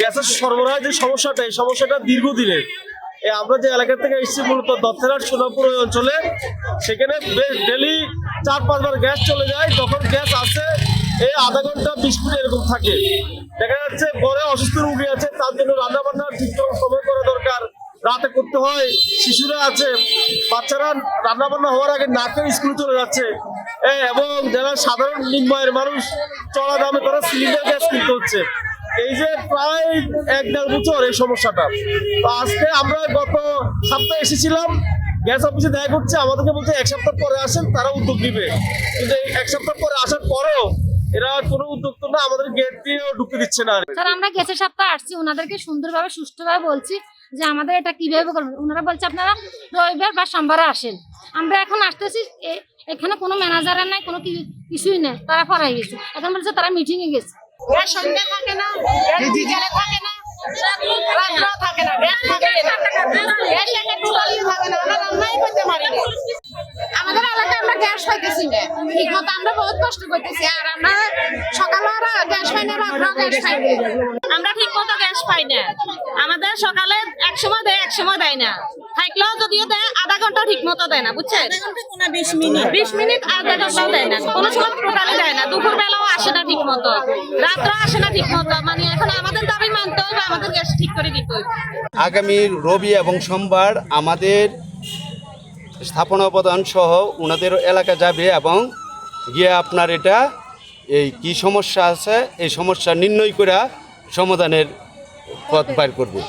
গ্যাসের সরবরাহের যে সমস্যাটা, এই সমস্যাটা দীর্ঘদিনের। আমরা যে এলাকা থেকে এসেছি মূলত দত্তহাট সোনাপুর ওই অঞ্চলে, সেখানে ডেলি 4-5 বার গ্যাস চলে যায়। যখন গ্যাস আসে এই আধা ঘন্টা 20 মিনিট এরকম থাকে। দেখা যাচ্ছে ঘরে অসুস্থ রোগী আছে, তার জন্য রান্না বান্না ঠিক সময় করা দরকার, রাতে করতে হয়। শিশুরা আছে, বাচ্চারা রান্না বান্না হওয়ার আগে না খেয়ে স্কুলে চলে যাচ্ছে। এবং যারা সাধারণ নিম্ন আয়ের মানুষ, চড়া দামে তারা সিলিন্ডার গ্যাস কিনতে হচ্ছে। এই যে প্রায় 1-1.5 বছর এই সমস্যাটা। তো আজকে আমরা গত সপ্তাহে এসেছিলাম, গ্যাস অফিসে দেখা করছে, আমাদেরকে বলছে 1 সপ্তাহ পরে আসেন, তারা উদ্যোগ নিবে। কিন্তু এই 1 সপ্তাহ পরে আসার পরেও এরা কোনো উদ্যোগ তো না, আমাদের গেট দিয়েও ঢুকতে দিচ্ছে না। স্যার আমরা গ্যাসের সপ্তাহে আসছি, ওনাদেরকে সুন্দরভাবে সুষ্ঠুভাবে বলছি যে আমাদের এটা কিভাবে করবেন। ওনারা বলছে আপনারা রবিবার বা সোমবারে আসেন। আমরা এখন আসতেছি, এখানে কোনো ম্যানেজারের নাই, কোনো কিছুই নেই, তারা পড়াই গেছে। এখন বলছে তারা মিটিংয়ে গেছে। সন্ধ্যা থাকে না, বিকেলে থাকে না, রাত্রেও থাকে না, গ্যাস থাকে না, গ্যাস একটা টোটালি থাকে না, আমরা রান্নাই করতে পারি না। আমাদের এলাকায় আমরা গ্যাস পাইতেছি না ঠিক মতো, আমরা বহুত কষ্ট করতেছি। আর আমরা সকালে গ্যাস পাই না, রাত্রেও গ্যাস পাই না। আমরা ঠিক মতো গ্যাস পাই না। আমাদের সকালে এক সময় দেয়, এক সময় দেয় না। থাকলেও যদিও দেয়, আধা ঘন্টা ঠিক মতো দেয় না, বুঝছেন? 20 মিনিট আধা ঘন্টাও দেয় না, কোনো সময় টোটালি দেয় না। দুপুর বেলাও আসে না ঠিক মতো, রাত্রেও আসে না ঠিক মতো। মানে এখন আমাদের দাবি মানতে হবে, আমাদের গ্যাস ঠিক করে দিতে হবে। আগামী রবি এবং সোমবার আমাদের স্থাপনা প্রদান সহ ওনাদের এলাকা যাবে এবং গিয়ে আপনার এটা এই কি সমস্যা আছে এই সমস্যা নির্ণয় করে সমাধানের পথ বাইর করবে।